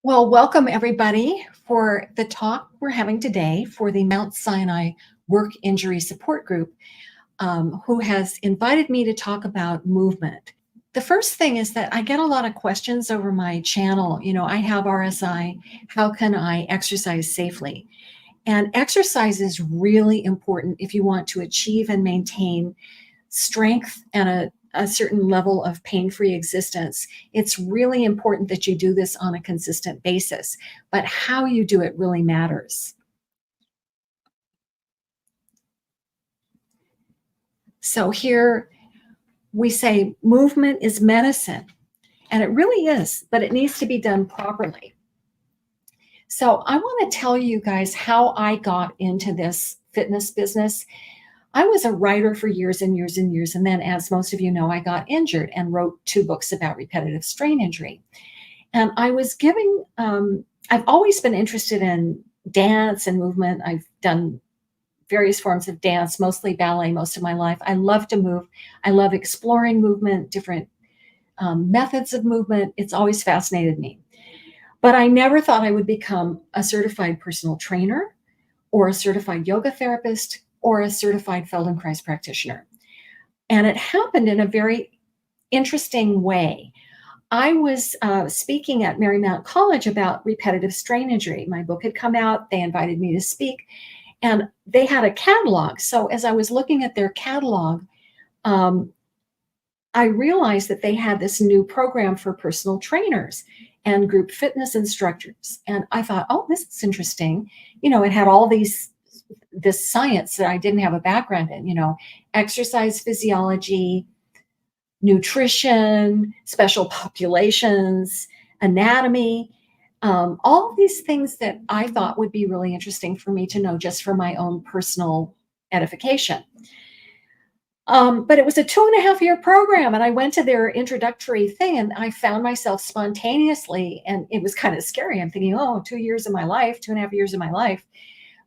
Well, welcome everybody for the talk we're having today for the Mount Sinai Work Injury Support Group, who has invited me to talk about movement. The first thing is that I get a lot of questions over my channel. I have RSI. How can I exercise safely? And exercise is really important if you want to achieve and maintain strength and a certain level of pain-free existence. It's really important that you do this on a consistent basis, but how you do it really matters. So here we say movement is medicine, and it really is, but it needs to be done properly. So I want to tell you guys how I got into this fitness business. I was a writer for years and years and years. And then, as most of you know, I got injured and wrote 2 books about repetitive strain injury. And I was I've always been interested in dance and movement. I've done various forms of dance, mostly ballet most of my life. I love to move. I love exploring movement, different methods of movement. It's always fascinated me. But I never thought I would become a certified personal trainer or a certified yoga therapist or a certified Feldenkrais practitioner. And it happened in a very interesting way. I was speaking at Marymount College about repetitive strain injury. My book had come out. They invited me to speak, and they had a catalog. So as I was looking at their catalog, I realized that they had this new program for personal trainers and group fitness instructors. And I thought, oh, this is interesting. It had all this science that I didn't have a background in, exercise physiology, nutrition, special populations, anatomy, all of these things that I thought would be really interesting for me to know just for my own personal edification. But it was a 2.5-year program, and I went to their introductory thing, and I found myself spontaneously, and it was kind of scary. I'm thinking, oh, 2 years of my life, 2.5 years of my life.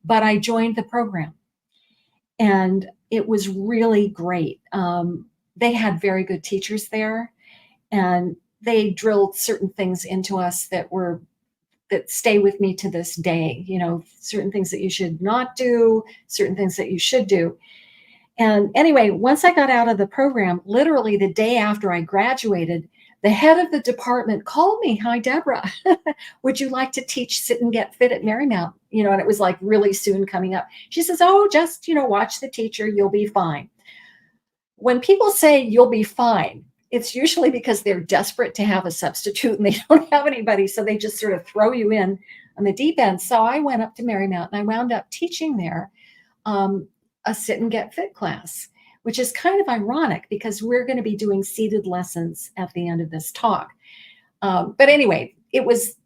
But I joined the program, and it was really great. They had very good teachers there, and they drilled certain things into us that stay with me to this day. Certain things that you should not do, certain things that you should do. And anyway, once I got out of the program, literally the day after I graduated, the head of the department called me. Hi, Deborah, would you like to teach Sit and Get Fit at Marymount? And it was like really soon coming up. She says, oh, just, watch the teacher, you'll be fine. When people say you'll be fine, it's usually because they're desperate to have a substitute and they don't have anybody. So they just sort of throw you in on the deep end. So I went up to Marymount and I wound up teaching there a Sit and Get Fit class, which is kind of ironic because we're going to be doing seated lessons at the end of this talk. But anyway, it was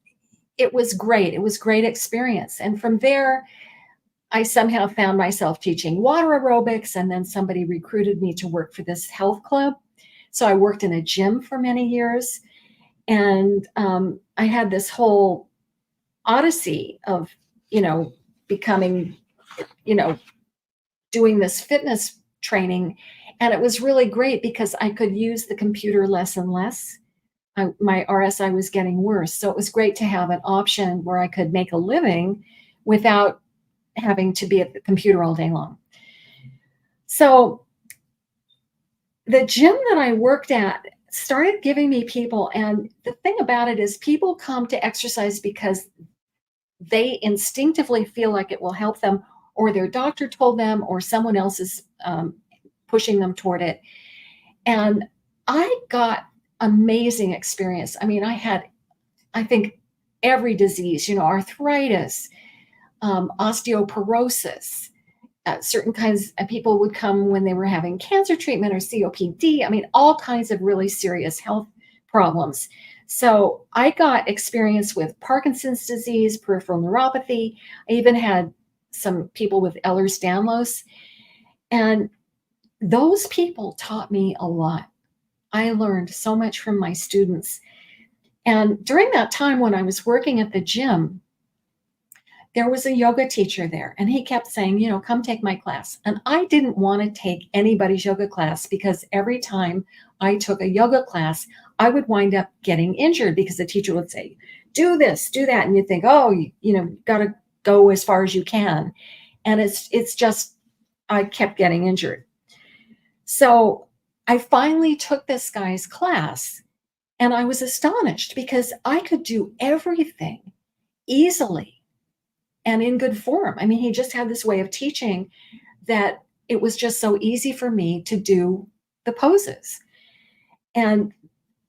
great. It was great experience. And from there, I somehow found myself teaching water aerobics, and then somebody recruited me to work for this health club. So I worked in a gym for many years, and I had this whole odyssey of, becoming, doing this fitness training. And it was really great because I could use the computer less and less. My RSI was getting worse. So it was great to have an option where I could make a living without having to be at the computer all day long. So the gym that I worked at started giving me people. And the thing about it is people come to exercise because they instinctively feel like it will help them, or their doctor told them, or someone else is pushing them toward it. And I got amazing experience. I mean, I had, I think, every disease, arthritis, osteoporosis, certain kinds of people would come when they were having cancer treatment or COPD. I mean, all kinds of really serious health problems. So I got experience with Parkinson's disease, peripheral neuropathy. I even had some people with Ehlers-Danlos. And those people taught me a lot. I learned so much from my students. And during that time when I was working at the gym, there was a yoga teacher there, and he kept saying, come take my class. And I didn't want to take anybody's yoga class because every time I took a yoga class, I would wind up getting injured because the teacher would say, do this, do that. And you think, oh, you got to go as far as you can. And it's just, I kept getting injured. So I finally took this guy's class and I was astonished because I could do everything easily and in good form. I mean, he just had this way of teaching that it was just so easy for me to do the poses. And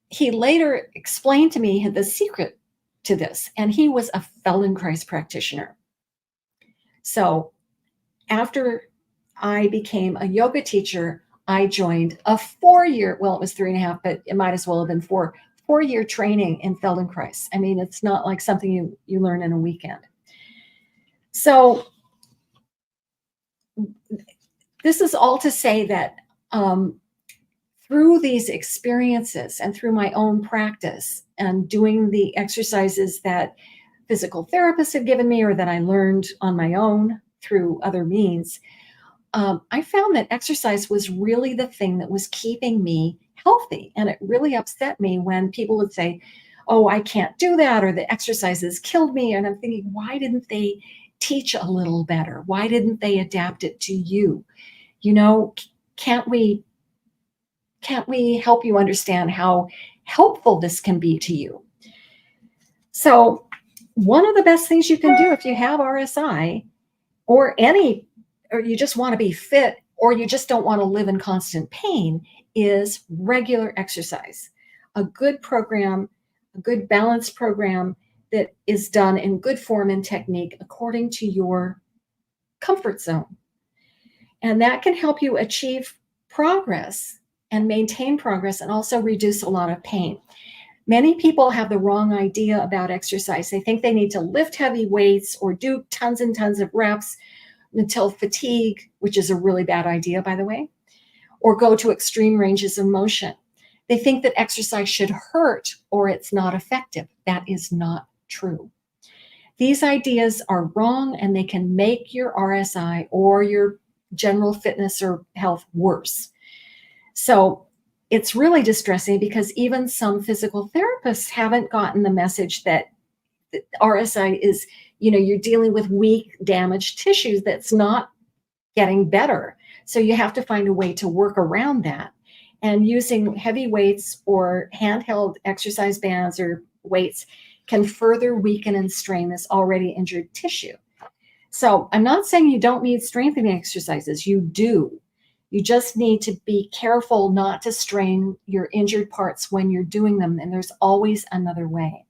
he later explained to me the secret to this, and he was a Feldenkrais practitioner. So after I became a yoga teacher, I joined a 4-year, well, it was 3.5, but it might as well have been 4-year training in Feldenkrais. I mean, it's not like something you learn in a weekend. So this is all to say that through these experiences and through my own practice and doing the exercises that physical therapists have given me or that I learned on my own through other means, I found that exercise was really the thing that was keeping me healthy. And it really upset me when people would say, oh, I can't do that, or the exercises killed me. And I'm thinking, why didn't they teach a little better? Why didn't they adapt it to you? Can't we help you understand how helpful this can be to you? So one of the best things you can do if you have RSI or you just want to be fit, or you just don't want to live in constant pain, is regular exercise. A good program, a good balanced program that is done in good form and technique according to your comfort zone. And that can help you achieve progress and maintain progress and also reduce a lot of pain. Many people have the wrong idea about exercise. They think they need to lift heavy weights or do tons and tons of reps until fatigue, which is a really bad idea, by the way, or go to extreme ranges of motion. They think that exercise should hurt or it's not effective. That is not true. These ideas are wrong, and they can make your RSI or your general fitness or health worse. So it's really distressing because even some physical therapists haven't gotten the message that RSI is, you're dealing with weak, damaged tissues that's not getting better. So you have to find a way to work around that. And using heavy weights or handheld exercise bands or weights can further weaken and strain this already injured tissue. So I'm not saying you don't need strengthening exercises. You do. You just need to be careful not to strain your injured parts when you're doing them. And there's always another way.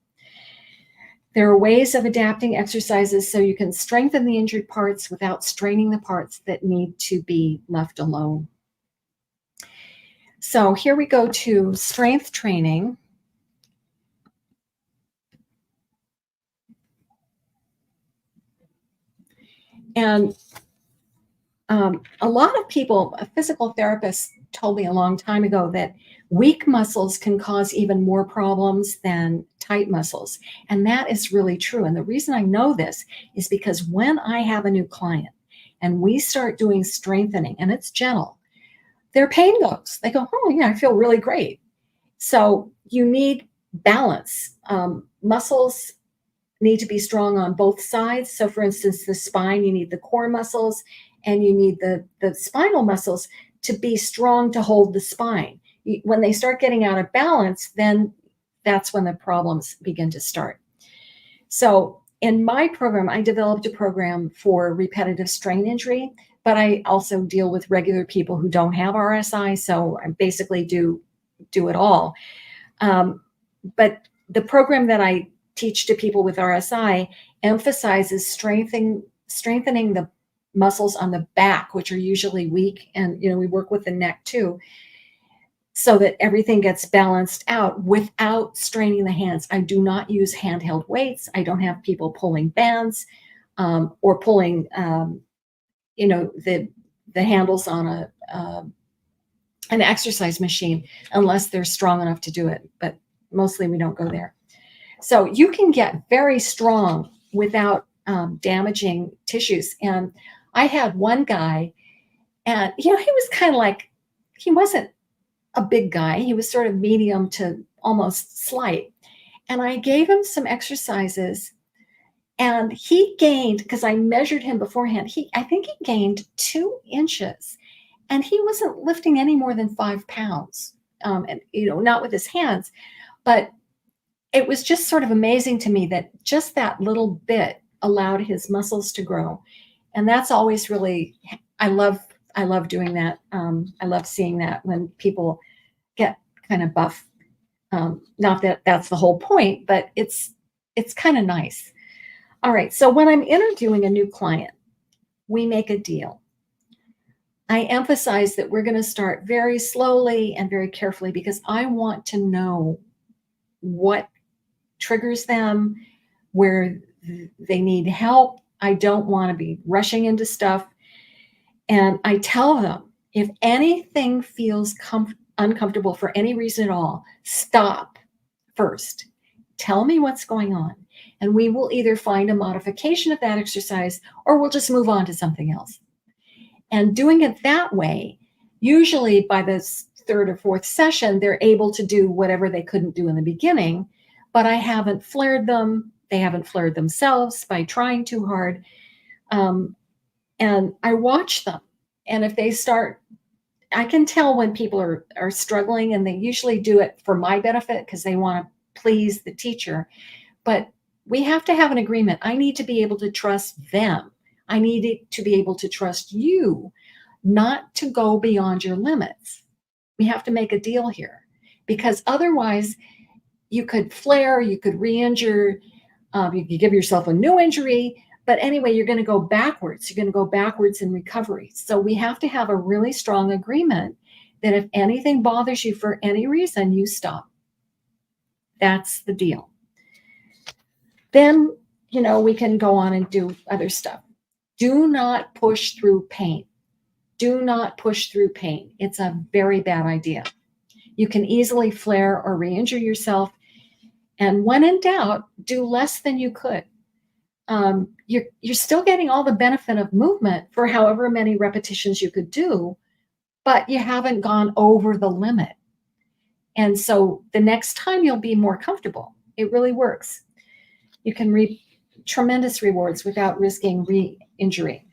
There are ways of adapting exercises so you can strengthen the injured parts without straining the parts that need to be left alone. So here we go to strength training. And a lot of people, a physical therapist told me a long time ago that weak muscles can cause even more problems than tight muscles. And that is really true. And the reason I know this is because when I have a new client and we start doing strengthening, and it's gentle, their pain goes. They go, oh, yeah, I feel really great. So you need balance. Muscles need to be strong on both sides. So for instance, the spine, you need the core muscles and you need the spinal muscles to be strong to hold the spine. When they start getting out of balance, then that's when the problems begin to start. So in my program, I developed a program for repetitive strain injury, but I also deal with regular people who don't have RSI. So I basically do it all. But the program that I teach to people with RSI emphasizes strengthening the muscles on the back, which are usually weak. And, we work with the neck too, so that everything gets balanced out without straining the hands. I do not use handheld weights. I don't have people pulling bands or pulling, the handles on an exercise machine unless they're strong enough to do it. But mostly we don't go there. So you can get very strong without damaging tissues. And I had one guy, and he was kind of like, he wasn't a big guy. He was sort of medium to almost slight. And I gave him some exercises, and he gained, because I measured him beforehand, I think he gained 2 inches, and he wasn't lifting any more than 5 pounds, and, not with his hands. But it was just sort of amazing to me that just that little bit allowed his muscles to grow. And that's always really, I love doing that. I love seeing that when people get kind of buff. Not that that's the whole point, but it's kind of nice. All right. So when I'm interviewing a new client, we make a deal. I emphasize that we're going to start very slowly and very carefully, because I want to know what triggers them, where they need help. I don't want to be rushing into stuff. And I tell them, if anything feels uncomfortable for any reason at all, stop first. Tell me what's going on. And we will either find a modification of that exercise, or we'll just move on to something else. And doing it that way, usually by the 3rd or 4th session, they're able to do whatever they couldn't do in the beginning, but I haven't flared them. They haven't flared themselves by trying too hard. And I watch them. And if they start, I can tell when people are struggling, and they usually do it for my benefit because they want to please the teacher. But we have to have an agreement. I need to be able to trust them. I need to be able to trust you not to go beyond your limits. We have to make a deal here, because otherwise you could flare, you could re-injure, you could give yourself a new injury. But anyway, you're going to go backwards. You're going to go backwards in recovery. So we have to have a really strong agreement that if anything bothers you for any reason, you stop. That's the deal. Then, we can go on and do other stuff. Do not push through pain. Do not push through pain. It's a very bad idea. You can easily flare or re-injure yourself. And when in doubt, do less than you could. You're still getting all the benefit of movement for however many repetitions you could do, but you haven't gone over the limit. And so the next time you'll be more comfortable. It really works. You can reap tremendous rewards without risking re-injury.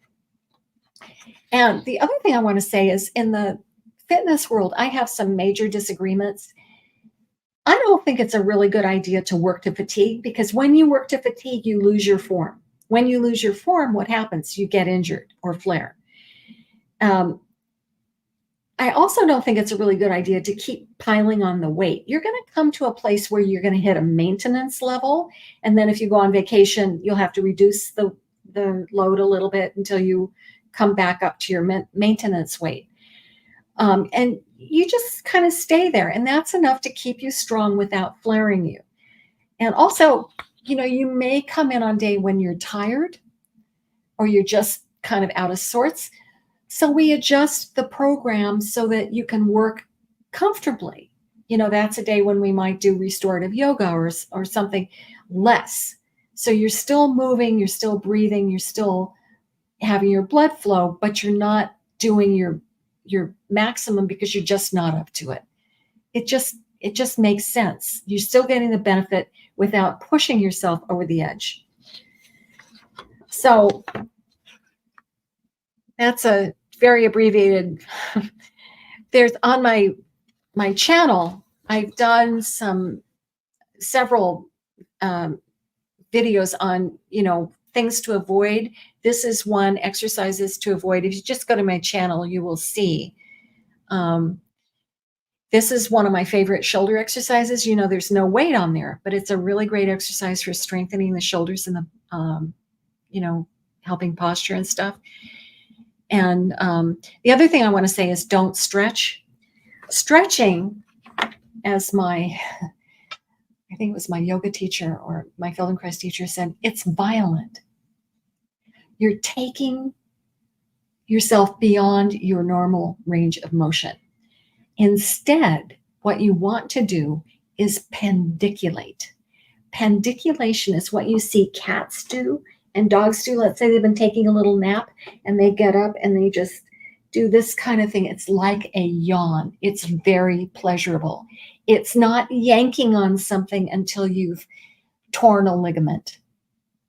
And the other thing I want to say is, in the fitness world, I have some major disagreements. I don't think it's a really good idea to work to fatigue, because when you work to fatigue, you lose your form. When you lose your form, what happens? You get injured or flare. I also don't think it's a really good idea to keep piling on the weight. You're going to come to a place where you're going to hit a maintenance level. And then if you go on vacation, you'll have to reduce the load a little bit until you come back up to your maintenance weight. And you just kind of stay there. And that's enough to keep you strong without flaring you. And also, you may come in on day when you're tired, or you're just kind of out of sorts. So we adjust the program so that you can work comfortably. That's a day when we might do restorative yoga or something less. So you're still moving, you're still breathing, you're still having your blood flow, but you're not doing your maximum because you're just not up to it. It just makes sense. You're still getting the benefit without pushing yourself over the edge. So that's a very abbreviated. There's on my channel, I've done several videos on, things to avoid. This is one, exercises to avoid. If you just go to my channel, you will see. This is one of my favorite shoulder exercises. There's no weight on there, but it's a really great exercise for strengthening the shoulders and the, helping posture and stuff. And the other thing I want to say is, don't stretch. Stretching, as I think it was my yoga teacher or my Feldenkrais teacher said, it's violent. You're taking yourself beyond your normal range of motion. Instead, what you want to do is pandiculate. Pandiculation is what you see cats do and dogs do. Let's say they've been taking a little nap and they get up and they just do this kind of thing. It's like a yawn. It's very pleasurable. It's not yanking on something until you've torn a ligament.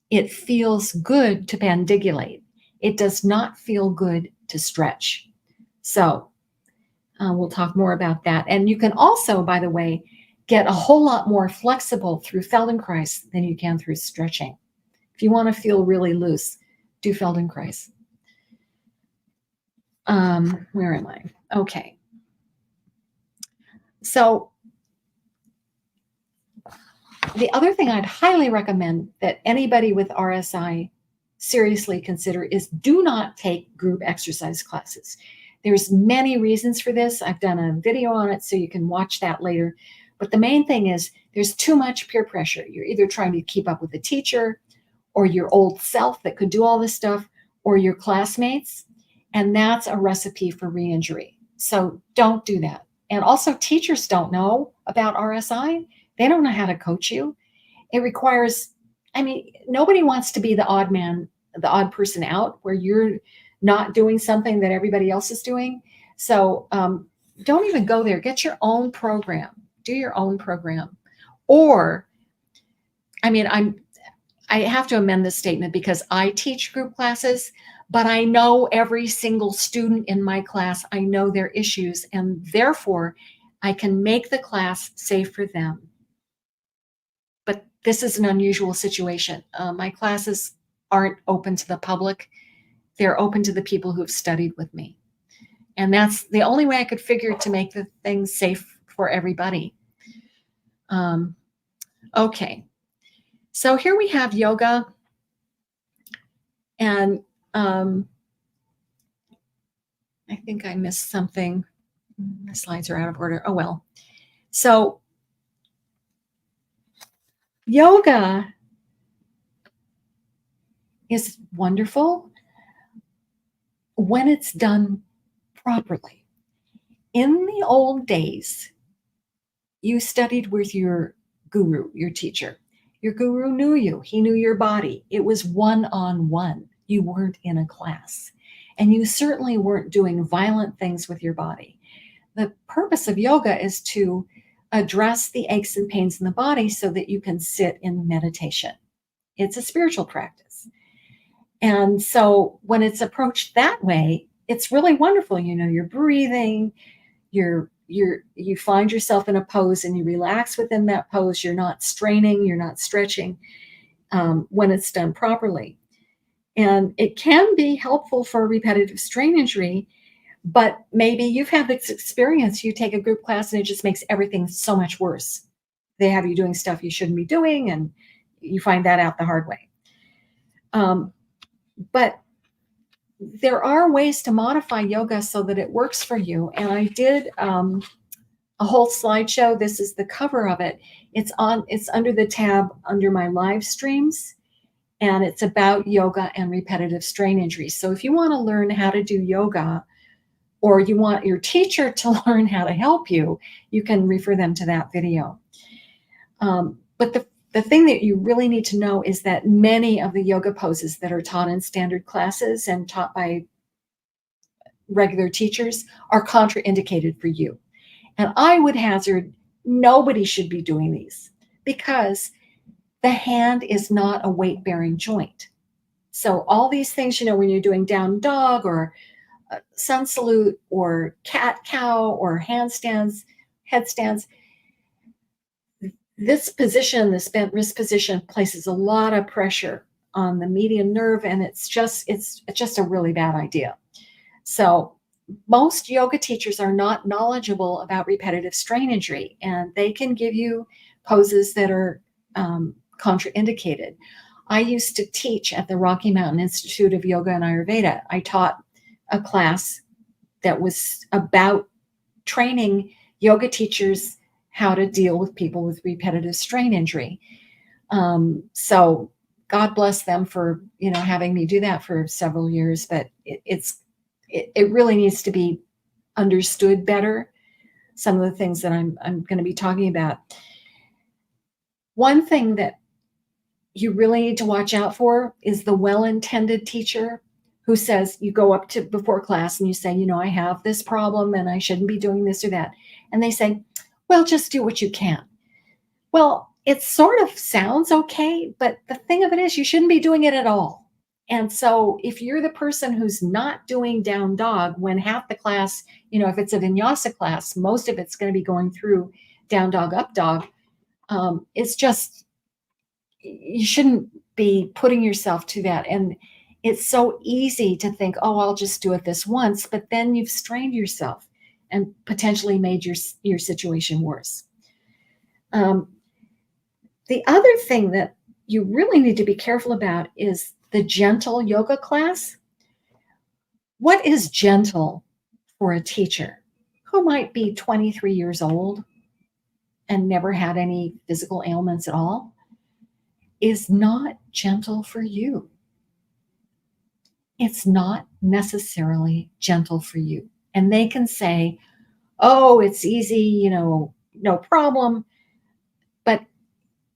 It feels good to pandiculate. It does not feel good to stretch. So we'll talk more about that. And you can also, by the way, get a whole lot more flexible through Feldenkrais than you can through stretching. If you want to feel really loose, do Feldenkrais. Where am I? Okay. So the other thing I'd highly recommend that anybody with RSI seriously consider is do not take group exercise classes. There's many reasons for this. I've done a video on it, so you can watch that later. But the main thing is there's too much peer pressure. You're either trying to keep up with the teacher or your old self that could do all this stuff, or your classmates, and that's a recipe for re-injury. So don't do that. And also, teachers don't know about RSI. They don't know how to coach you. It requires, I mean, nobody wants to be the odd man, the odd person out where you're not doing something that everybody else is doing. So don't even go there. Get your own program. Do your own program. Or, I mean, I have to amend this statement because I teach group classes, but I know every single student in my class. I know their issues, and therefore I can make the class safe for them. But this is an unusual situation. My classes aren't open to the public. They're open to the people who've studied with me. And that's the only way I could figure to make the thing safe for everybody. Okay. So here we have yoga, and I think I missed something. The slides are out of order. Oh, well. So yoga is wonderful when it's done properly. In the old days, you studied with your guru, your teacher. Your guru knew you. He knew your body. It was one-on-one. You weren't in a class. And you certainly weren't doing violent things with your body. The purpose of yoga is to address the aches and pains in the body so that you can sit in meditation. It's a spiritual practice. And so when it's approached that way, it's really wonderful. You know, you're breathing, you find yourself in a pose and you relax within that pose. You're not straining, you're not stretching when it's done properly. And it can be helpful for repetitive strain injury, but maybe you've had this experience. You take a group class and it just makes everything so much worse. They have you doing stuff you shouldn't be doing, and you find that out the hard way. But there are ways to modify yoga so that it works for you. And I did a whole slideshow. This is the cover of it. It's under the tab under my live streams, and it's about yoga and repetitive strain injuries. So if you want to learn how to do yoga, or you want your teacher to learn how to help you, you can refer them to that video. But the thing that you really need to know is that many of the yoga poses that are taught in standard classes and taught by regular teachers are contraindicated for you. And I would hazard nobody should be doing these because the hand is not a weight-bearing joint. So all these things, you know, when you're doing down dog or sun salute or cat-cow or handstands, headstands, this position, this bent wrist position, places a lot of pressure on the median nerve, and it's just a really bad idea. So most yoga teachers are not knowledgeable about repetitive strain injury, and they can give you poses that are contraindicated. I used to teach at the Rocky Mountain Institute of Yoga and Ayurveda. I taught a class that was about training yoga teachers how to deal with people with repetitive strain injury. So God bless them for, you know, having me do that for several years, but it really needs to be understood better. Some of the things that I'm going to be talking about. One thing that you really need to watch out for is the well-intended teacher who says, you go up to before class and you say, I have this problem and I shouldn't be doing this or that. And they say, well, just do what you can. Well, it sort of sounds okay, but the thing of it is you shouldn't be doing it at all. And so if you're the person who's not doing down dog when half the class, if it's a vinyasa class, most of it's going to be going through down dog, up dog. It's just, you shouldn't be putting yourself to that. And it's so easy to think, oh, I'll just do it this once, but then you've strained yourself and potentially made your situation worse. The other thing that you really need to be careful about is the gentle yoga class. What is gentle for a teacher who might be 23 years old and never had any physical ailments at all is not gentle for you. It's not necessarily gentle for you. And they can say, oh, it's easy, no problem. But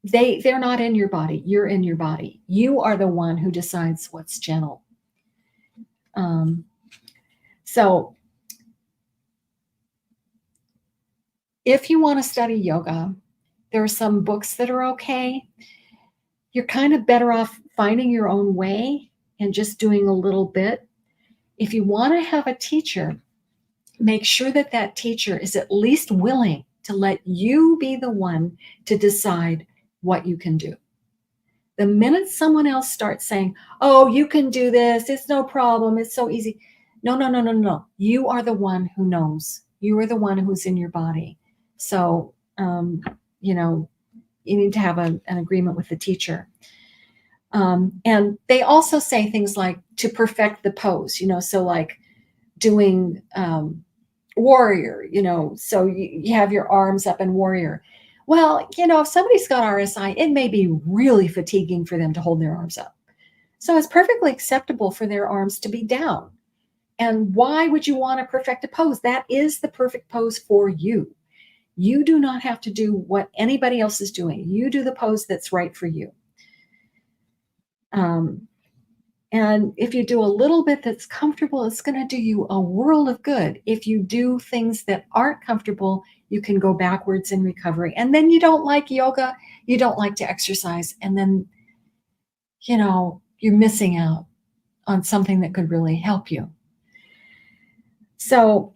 they're not in your body. You're in your body. You are the one who decides what's gentle. So if you want to study yoga, there are some books that are okay. You're kind of better off finding your own way and just doing a little bit. If you want to have a teacher, make sure that that teacher is at least willing to let you be the one to decide what you can do. The minute someone else starts saying, oh, you can do this, it's no problem, it's so easy. No. You are the one who knows. You are the one who's in your body. So, you need to have an agreement with the teacher. And they also say things like to perfect the pose, so like doing warrior, so you have your arms up in warrior. Well, if somebody's got RSI, it may be really fatiguing for them to hold their arms up. So it's perfectly acceptable for their arms to be down. And why would you want to perfect a pose? That is the perfect pose for you. You do not have to do what anybody else is doing. You do the pose that's right for you. And if you do a little bit that's comfortable, it's going to do you a world of good. If you do things that aren't comfortable, you can go backwards in recovery. And then you don't like yoga, you don't like to exercise, and then, you're missing out on something that could really help you. So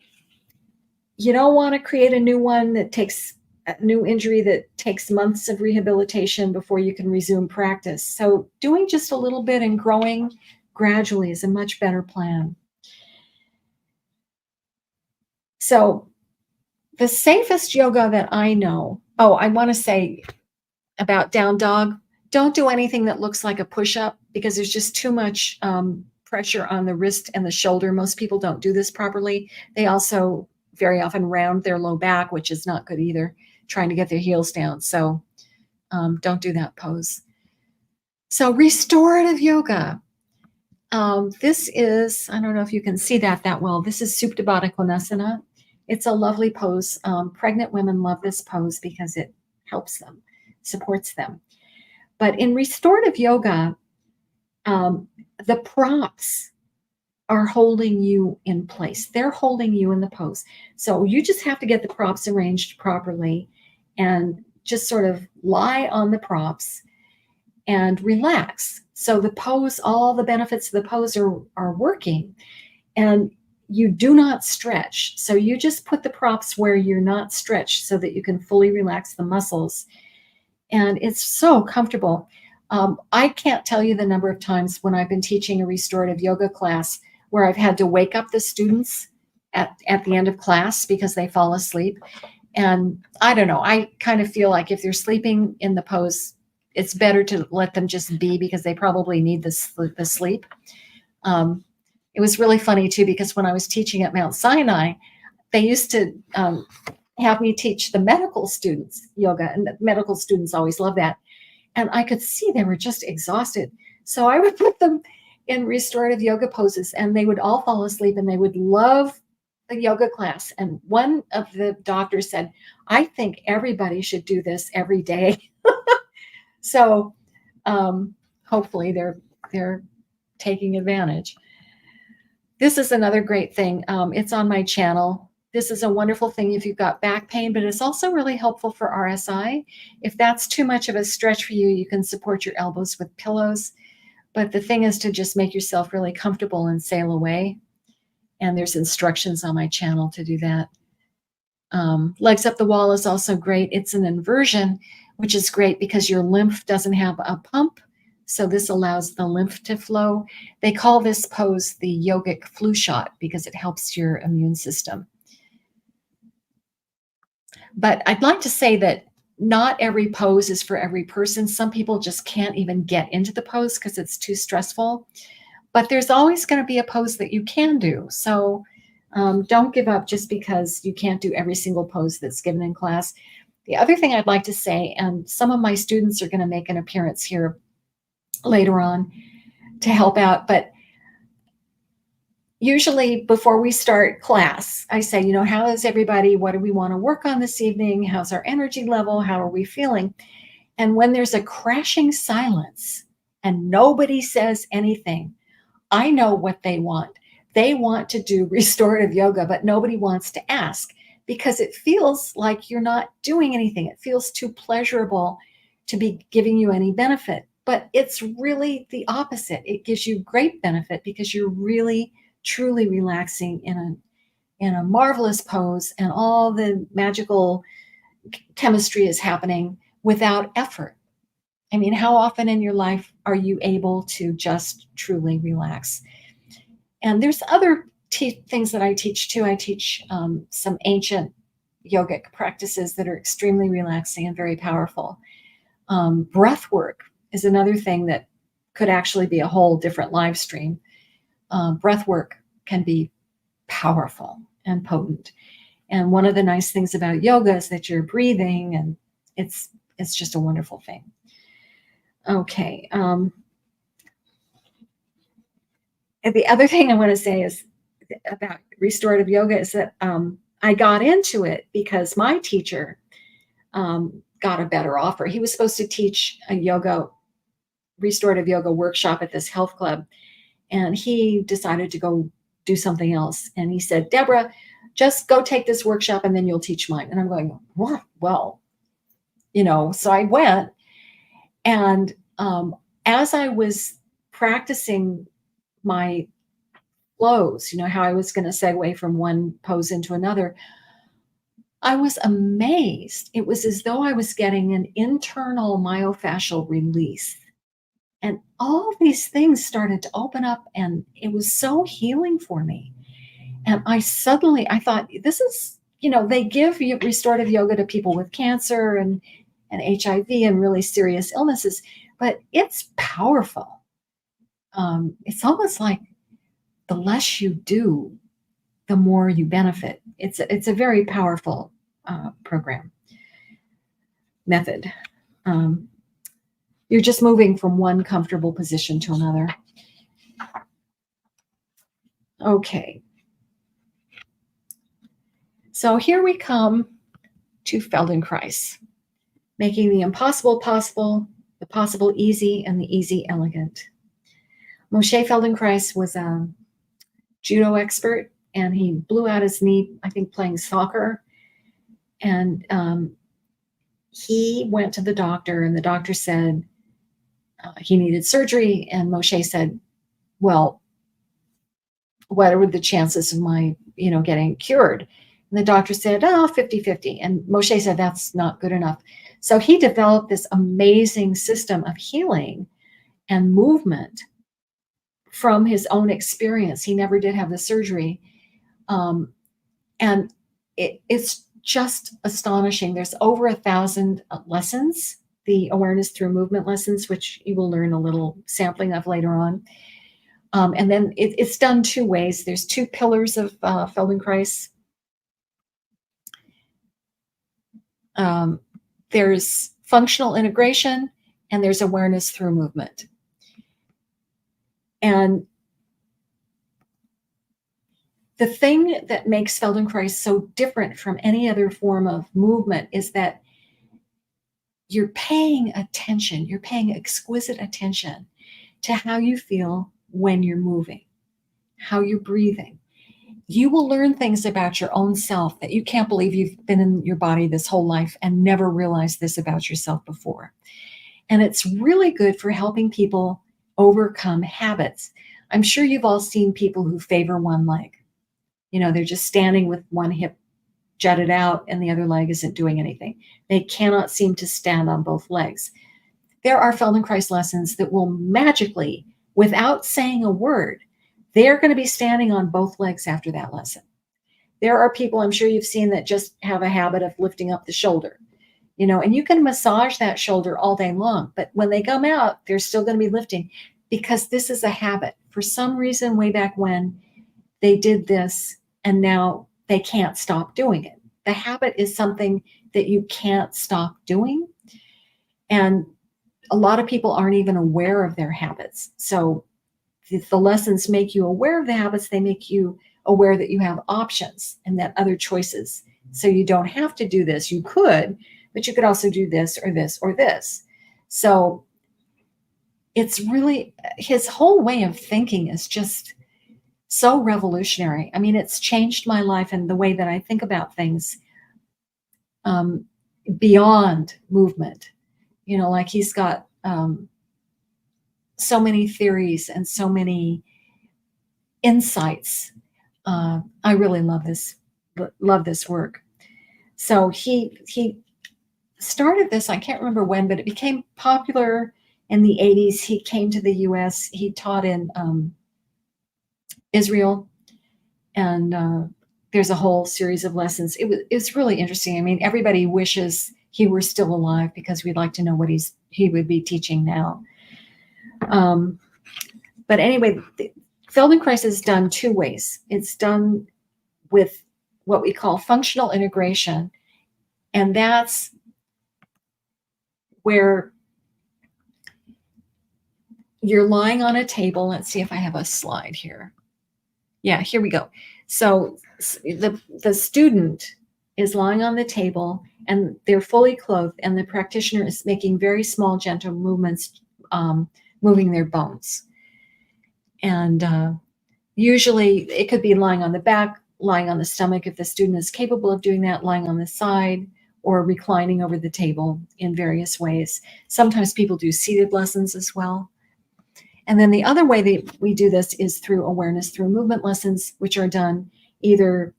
you don't want to create a new one that takes a new injury that takes months of rehabilitation before you can resume practice. So doing just a little bit and growing gradually is a much better plan. So the safest yoga that I know, I want to say about down dog, don't do anything that looks like a push-up because there's just too much pressure on the wrist and the shoulder. Most people don't do this properly. They also very often round their low back, which is not good either, trying to get their heels down. So don't do that pose. So restorative yoga. This is, I don't know if you can see that well. This is Supta Baddha Konasana. It's a lovely pose. Pregnant women love this pose because it helps them, supports them. But in restorative yoga, the props are holding you in place. They're holding you in the pose. So you just have to get the props arranged properly and just sort of lie on the props and relax. So the pose, all the benefits of the pose are working, and you do not stretch. So you just put the props where you're not stretched so that you can fully relax the muscles. And it's so comfortable. I can't tell you the number of times when I've been teaching a restorative yoga class where I've had to wake up the students at the end of class because they fall asleep. And I don't know, I kind of feel like if they're sleeping in the pose, it's better to let them just be because they probably need the sleep. It was really funny too, because when I was teaching at Mount Sinai, they used to have me teach the medical students yoga, and the medical students always love that. And I could see they were just exhausted. So I would put them in restorative yoga poses and they would all fall asleep and they would love the yoga class. And one of the doctors said, I think everybody should do this every day. So hopefully they're taking advantage. This is another great thing. It's on my channel. This is a wonderful thing if you've got back pain, but it's also really helpful for RSI. If that's too much of a stretch for you, you can support your elbows with pillows. But the thing is to just make yourself really comfortable and sail away. And there's instructions on my channel to do that. Legs up the wall is also great. It's an inversion, which is great because your lymph doesn't have a pump. So this allows the lymph to flow. They call this pose the yogic flu shot because it helps your immune system. But I'd like to say that not every pose is for every person. Some people just can't even get into the pose because it's too stressful. But there's always going to be a pose that you can do. So don't give up just because you can't do every single pose that's given in class. The other thing I'd like to say, and some of my students are going to make an appearance here later on to help out, but usually before we start class, I say, you know, how is everybody? What do we want to work on this evening? How's our energy level? How are we feeling? And when there's a crashing silence and nobody says anything, I know what they want. They want to do restorative yoga, but nobody wants to ask because it feels like you're not doing anything. It feels too pleasurable to be giving you any benefit, but it's really the opposite. It gives you great benefit because you're really, truly relaxing in a marvelous pose, and all the magical chemistry is happening without effort. I mean, how often in your life are you able to just truly relax? And there's other things that I teach too. I teach some ancient yogic practices that are extremely relaxing and very powerful. Breath work is another thing that could actually be a whole different live stream. Breath work can be powerful and potent. And one of the nice things about yoga is that you're breathing, and it's just a wonderful thing. Okay. And the other thing I want to say is about restorative yoga is that I got into it because my teacher got a better offer. He was supposed to teach a restorative yoga workshop at this health club, and he decided to go do something else. And he said, Deborah, just go take this workshop and then you'll teach mine. And I'm going, what? Well, you know, so I went. And as I was practicing my flows, you know, how I was going to segue from one pose into another, I was amazed. It was as though I was getting an internal myofascial release. And all these things started to open up, and it was so healing for me. And I thought, this is, you know, they give restorative yoga to people with cancer and HIV and really serious illnesses, but it's powerful. It's almost like the less you do, the more you benefit. It's a very powerful program method. You're just moving from one comfortable position to another. Okay. So here we come to Feldenkrais, making the impossible possible, the possible easy, and the easy elegant. Moshe Feldenkrais was a judo expert, and he blew out his knee, I think, playing soccer. And he went to the doctor, and the doctor said he needed surgery. And Moshe said, well, what are the chances of my, you know, getting cured? And the doctor said, 50-50. And Moshe said, that's not good enough. So he developed this amazing system of healing and movement from his own experience. He never did have the surgery. And it's just astonishing. There's over 1,000 lessons, the awareness through movement lessons, which you will learn a little sampling of later on. And then it's done two ways. There's two pillars of Feldenkrais. There's functional integration, and there's awareness through movement. And the thing that makes Feldenkrais so different from any other form of movement is that you're paying attention, you're paying exquisite attention to how you feel when you're moving. how you're breathing. You will learn things about your own self that you can't believe you've been in your body this whole life and never realized this about yourself before. And it's really good for helping people overcome habits. I'm sure you've all seen people who favor one leg. They're just standing with one hip jutted out and the other leg isn't doing anything. They cannot seem to stand on both legs. There are Feldenkrais lessons that will magically, without saying a word, they're going to be standing on both legs after that lesson. There are people I'm sure you've seen that just have a habit of lifting up the shoulder, and you can massage that shoulder all day long, but when they come out, they're still going to be lifting because this is a habit. For some reason, way back when, they did this and now they can't stop doing it. The habit is something that you can't stop doing. And a lot of people aren't even aware of their habits. So if the lessons make you aware of the habits, they make you aware that you have options and that other choices. So you don't have to do this. You could, but you could also do this or this or this. So it's really, his whole way of thinking is just so revolutionary. I mean, it's changed my life and the way that I think about things beyond movement. Like he's got so many theories and so many insights. I really love this work. So he started this, I can't remember when, but it became popular in the 80s. He came to the US. He taught in Israel, and there's a whole series of lessons. It's really interesting. I mean, everybody wishes he were still alive because we'd like to know what he would be teaching now. But anyway, Feldenkrais is done two ways. It's done with what we call functional integration, and that's where you're lying on a table. Let's see if I have a slide here. Yeah, here we go. So the student is lying on the table and they're fully clothed, and the practitioner is making very small, gentle movements, moving their bones. And usually it could be lying on the back, lying on the stomach if the student is capable of doing that, lying on the side, or reclining over the table in various ways. Sometimes people do seated lessons as well. And then the other way that we do this is through awareness through movement lessons, which are done either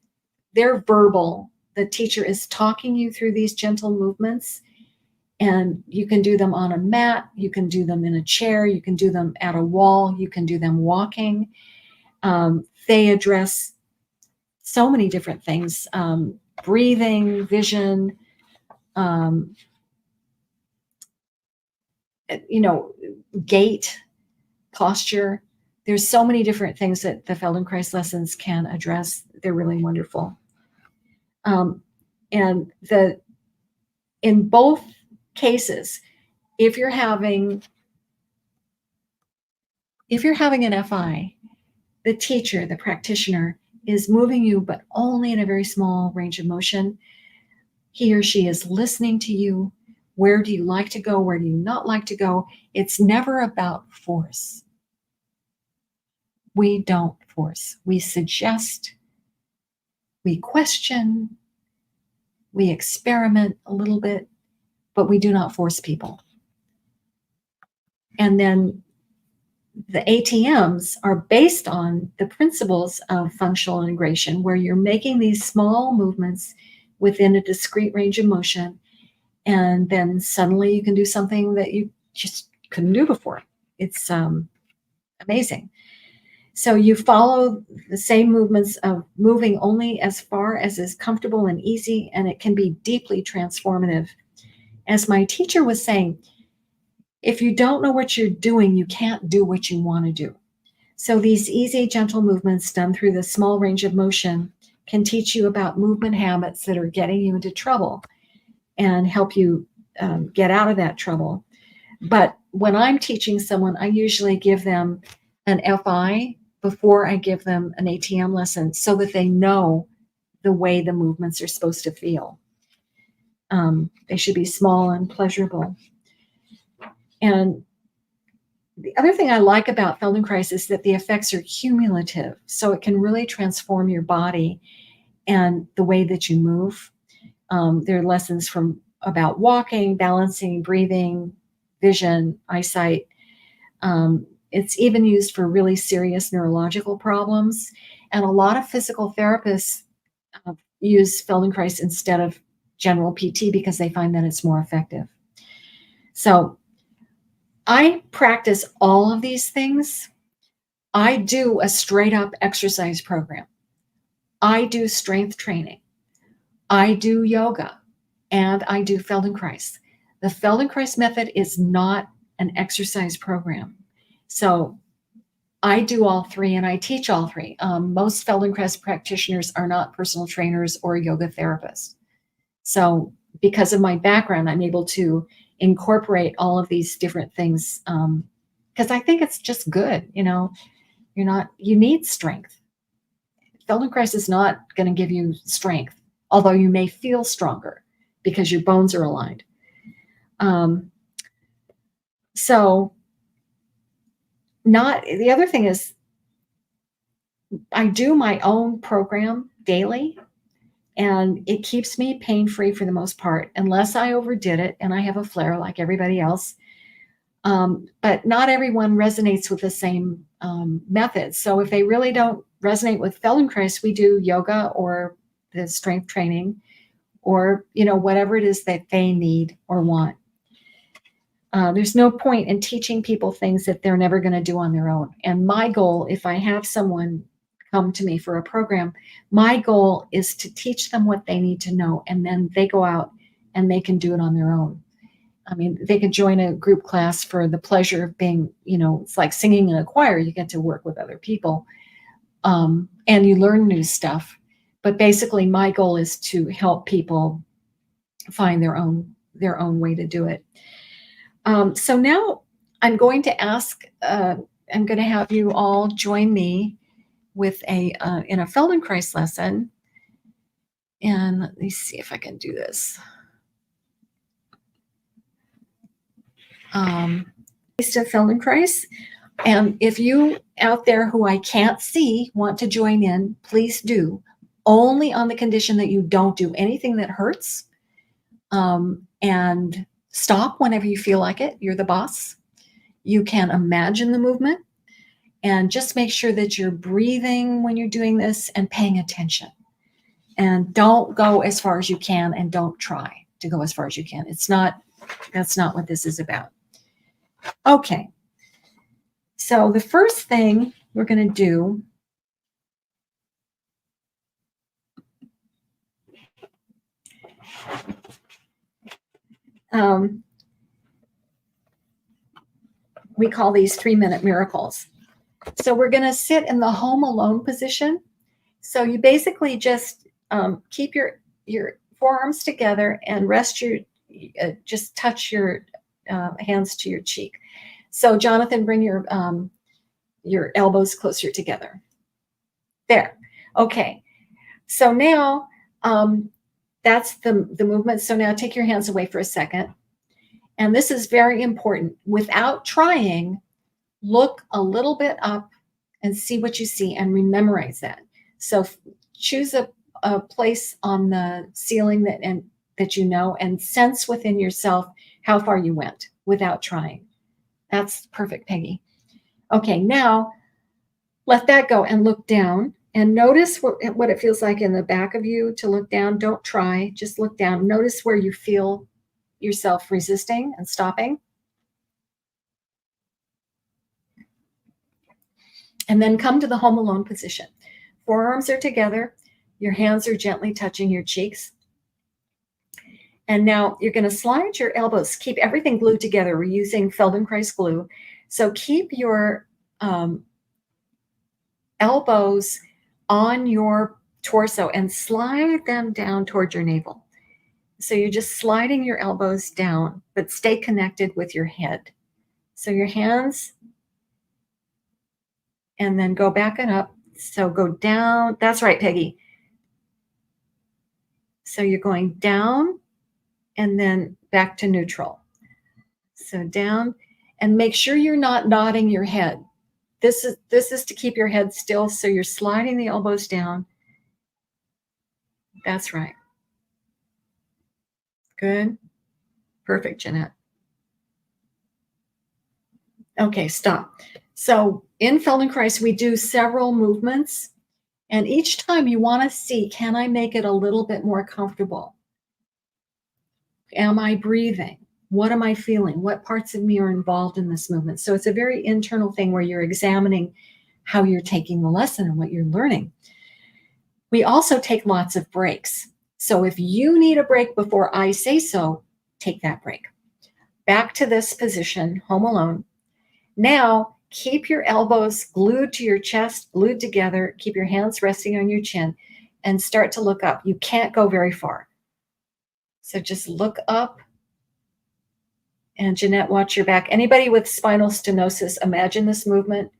they're verbal. The teacher is talking you through these gentle movements, and you can do them on a mat, you can do them in a chair, you can do them at a wall, you can do them walking. They address so many different things, breathing, vision, gait, posture. There's so many different things that the Feldenkrais lessons can address. They're really wonderful. And in both cases, if you're having an FI, the teacher, the practitioner, is moving you, but only in a very small range of motion. He or she is listening to you. Where do you like to go? Where do you not like to go? It's never about force. We don't force. We suggest, we question, we experiment a little bit, but we do not force people. And then the ATMs are based on the principles of functional integration, where you're making these small movements within a discrete range of motion, and then suddenly you can do something that you just couldn't do before. It's amazing. So you follow the same movements of moving only as far as is comfortable and easy, and it can be deeply transformative. As my teacher was saying, if you don't know what you're doing, you can't do what you want to do. So these easy, gentle movements done through the small range of motion can teach you about movement habits that are getting you into trouble and help you get out of that trouble. But when I'm teaching someone, I usually give them an FI before I give them an ATM lesson so that they know the way the movements are supposed to feel. They should be small and pleasurable. And The other thing I like about Feldenkrais is that the effects are cumulative, so it can really transform your body and the way that you move. There are lessons about walking, balancing, breathing, vision, eyesight. It's even used for really serious neurological problems. And a lot of physical therapists use Feldenkrais instead of general PT because they find that it's more effective. So I practice all of these things. I do a straight up exercise program. I do strength training. I do yoga, and I do Feldenkrais. The Feldenkrais method is not an exercise program. So I do all three and I teach all three. Most Feldenkrais practitioners are not personal trainers or yoga therapists. So because of my background, I'm able to incorporate all of these different things because I think it's just good. You need strength. Feldenkrais is not going to give you strength, although you may feel stronger because your bones are aligned. The other thing is I do my own program daily, and it keeps me pain-free for the most part, unless I overdid it and I have a flare like everybody else. But not everyone resonates with the same methods. So if they really don't resonate with Feldenkrais, we do yoga or the strength training or, whatever it is that they need or want. There's no point in teaching people things that they're never going to do on their own. And my goal, if I have someone come to me for a program, my goal is to teach them what they need to know, and then they go out and they can do it on their own. I mean, they could join a group class for the pleasure of being, it's like singing in a choir. You get to work with other people, and you learn new stuff. But basically, my goal is to help people find their own way to do it. So now I'm going to I'm going to have you all join me with in a Feldenkrais lesson. And let me see if I can do this. To Feldenkrais. And if you out there who I can't see want to join in, please do. Only on the condition that you don't do anything that hurts. And stop whenever you feel like it. You're the boss. You can imagine the movement. And just make sure that you're breathing when you're doing this and paying attention. And don't go as far as you can, and don't try to go as far as you can. That's not what this is about. Okay. So the first thing we're going to do we call these 3-minute miracles. So we're going to sit in the home alone position. So you basically just keep your forearms together and rest just touch your hands to your cheek. So Jonathan, bring your elbows closer together. There. Okay. So now that's the movement. So now take your hands away for a second. And this is very important. Without trying, look a little bit up and see what you see and memorize that. So choose a place on the ceiling that you know, and sense within yourself how far you went without trying. That's perfect, Peggy. Okay, now let that go and look down and notice what it feels like in the back of you to look down. Don't try, just look down. Notice where you feel yourself resisting and stopping. And then come to the home alone position. Forearms are together. Your hands are gently touching your cheeks. And now you're going to slide your elbows. Keep everything glued together. We're using Feldenkrais glue. So keep your elbows on your torso and slide them down toward your navel. So you're just sliding your elbows down, but stay connected with your head. So your hands, and then go back and up. So go down. That's right, Peggy. So you're going down and then back to neutral. So down. And make sure you're not nodding your head. This is to keep your head still, so you're sliding the elbows down. That's right. Good. Perfect, Jeanette. Okay, stop. So in Feldenkrais, we do several movements, and each time you want to see, can I make it a little bit more comfortable? Am I breathing? What am I feeling? What parts of me are involved in this movement? So it's a very internal thing where you're examining how you're taking the lesson and what you're learning. We also take lots of breaks. So if you need a break before I say so, take that break. Back to this position, home alone. Now, keep your elbows glued to your chest, glued together. Keep your hands resting on your chin and start to look up. You can't go very far. So just look up. And Jeanette, watch your back. Anybody with spinal stenosis, imagine this movement.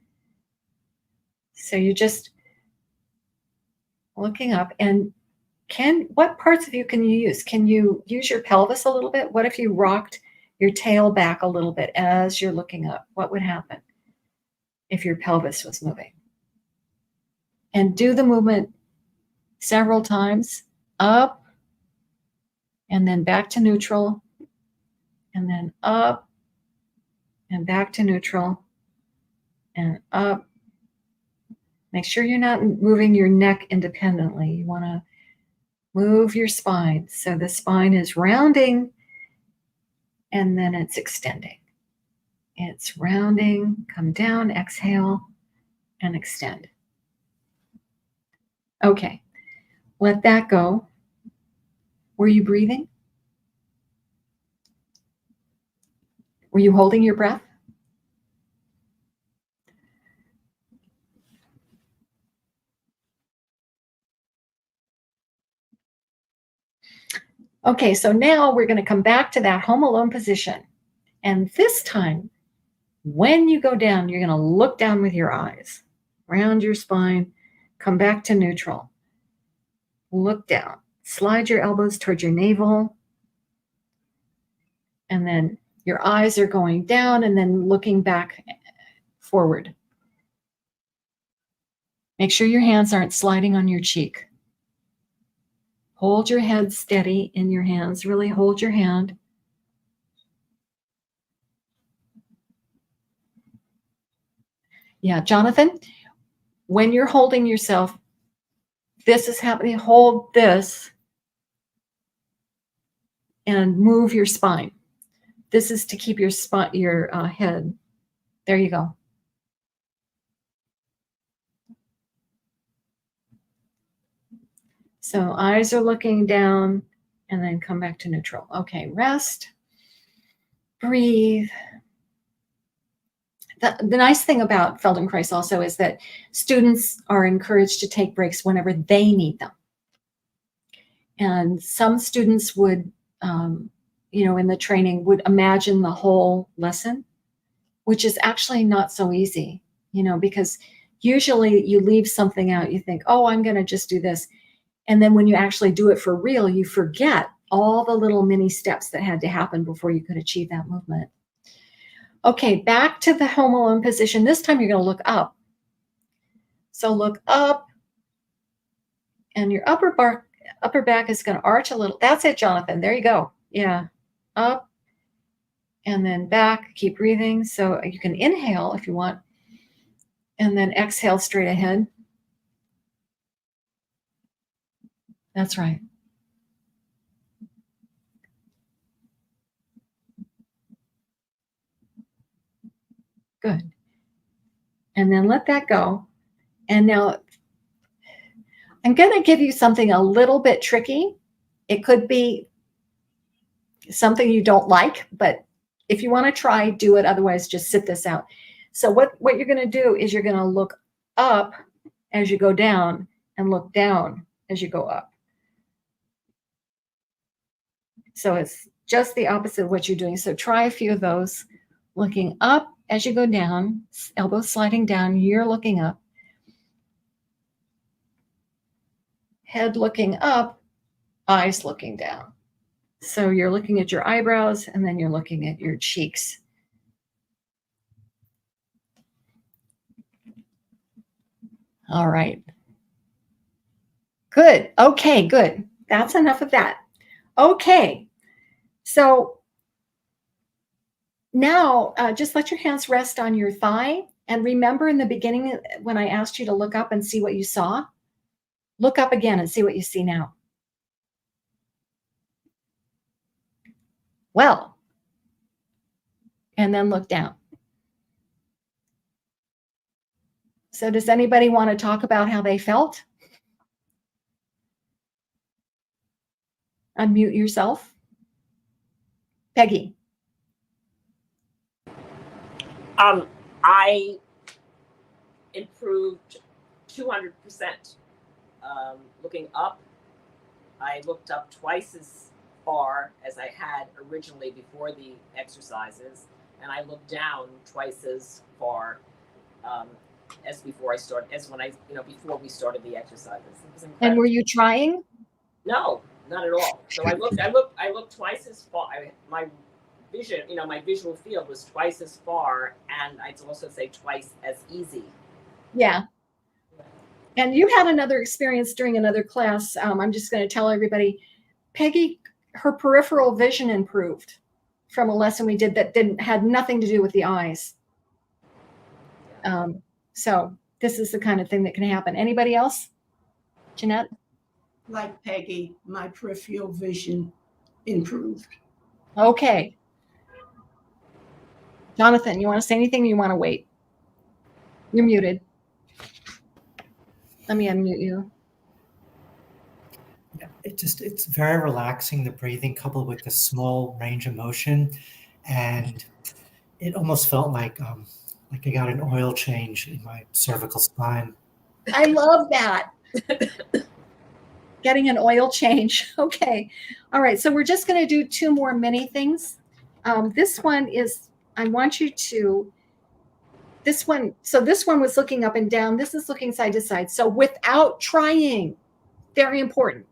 So you're just looking up. And what parts of you can you use? Can you use your pelvis a little bit? What if you rocked your tail back a little bit as you're looking up? What would happen if your pelvis was moving? And do the movement several times, up, and then back to neutral, and then up, and back to neutral, and up. Make sure you're not moving your neck independently. You want to move your spine. So the spine is rounding, and then it's extending. It's rounding, come down, exhale, and extend. Okay, let that go. Were you breathing? Were you holding your breath? Okay, so now we're going to come back to that home alone position. And this time, when you go down, you're going to look down with your eyes, round your spine, come back to neutral. Look down. Slide your elbows towards your navel. And then your eyes are going down and then looking back forward. Make sure your hands aren't sliding on your cheek. Hold your head steady in your hands. Really hold your hand. Yeah, Jonathan, when you're holding yourself, this is happening. Hold this and move your spine. This is to keep your spine, your head. There you go. So eyes are looking down and then come back to neutral. Okay, rest, breathe. The nice thing about Feldenkrais also is that students are encouraged to take breaks whenever they need them. And some students would, in the training would imagine the whole lesson, which is actually not so easy, because usually you leave something out. You think, oh, I'm going to just do this. And then when you actually do it for real, you forget all the little mini steps that had to happen before you could achieve that movement. Okay, back to the home alone position. This time you're going to look up. So look up, and your upper back is going to arch a little. That's it, Jonathan. There you go. Yeah, up and then back. Keep breathing. So you can inhale if you want, and then exhale straight ahead. That's right. Good. And then let that go. And now I'm going to give you something a little bit tricky. It could be something you don't like, but if you want to try, do it. Otherwise, just sit this out. So what you're going to do is you're going to look up as you go down and look down as you go up. So it's just the opposite of what you're doing. So try a few of those. Looking up as you go down, elbows sliding down, you're looking up. Head looking up, eyes looking down. So you're looking at your eyebrows and then you're looking at your cheeks. All right. Good. Okay, good. That's enough of that. Okay. So now just let your hands rest on your thigh. And remember in the beginning when I asked you to look up and see what you saw? Look up again and see what you see now. Well, and then look down. So does anybody want to talk about how they felt? Unmute yourself. Peggy. I improved 200%. Looking up, I looked up twice as far as I had originally before the exercises, and I looked down twice as far as before before we started the exercises. It was incredible. And were you trying? No, not at all. So I looked twice as far. My vision, my visual field was twice as far, and I'd also say twice as easy. Yeah. And you had another experience during another class. I'm just going to tell everybody, Peggy, her peripheral vision improved from a lesson we did that had nothing to do with the eyes. So this is the kind of thing that can happen. Anybody else? Jeanette? Like Peggy, my peripheral vision improved. Okay. Jonathan, you want to say anything or you want to wait? You're muted. Let me unmute you. Yeah, it's very relaxing, the breathing coupled with the small range of motion. And it almost felt like I got an oil change in my cervical spine. I love that. Getting an oil change. Okay. All right. So we're just going to do two more mini things. This one is, I want you to, this one was looking up and down. This is looking side to side. So without trying, very important,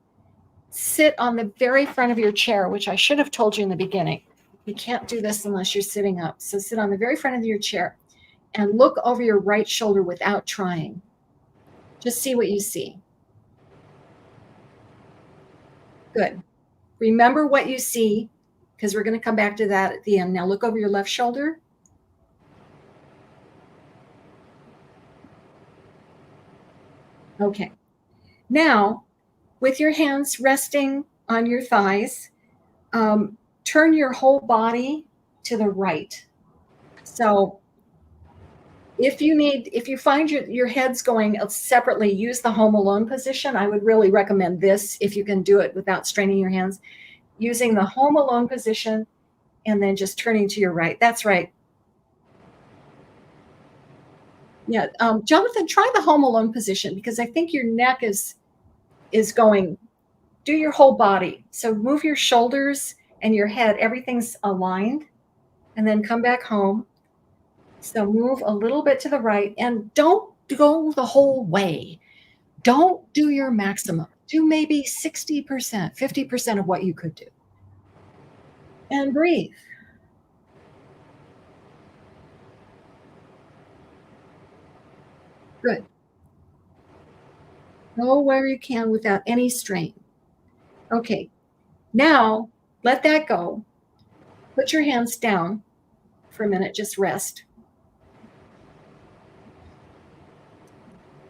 sit on the very front of your chair, which I should have told you in the beginning. You can't do this unless you're sitting up. So sit on the very front of your chair and look over your right shoulder without trying. Just see what you see. Good. Remember what you see, because we're going to come back to that at the end. Now look over your left shoulder. Okay. Now, with your hands resting on your thighs, turn your whole body to the right. So if you find your head's going separately, use the home alone position. I would really recommend this if you can do it without straining your hands, using the home alone position and then just turning to your right. That's right. Yeah, Jonathan, try the home alone position because I think your neck is going. Do your whole body. So move your shoulders and your head. Everything's aligned, and then come back home. So move a little bit to the right, and don't go the whole way. Don't do your maximum. Do maybe 60%, 50% of what you could do. And breathe. Good. Go where you can without any strain. Okay. Now, let that go. Put your hands down for a minute. Just rest.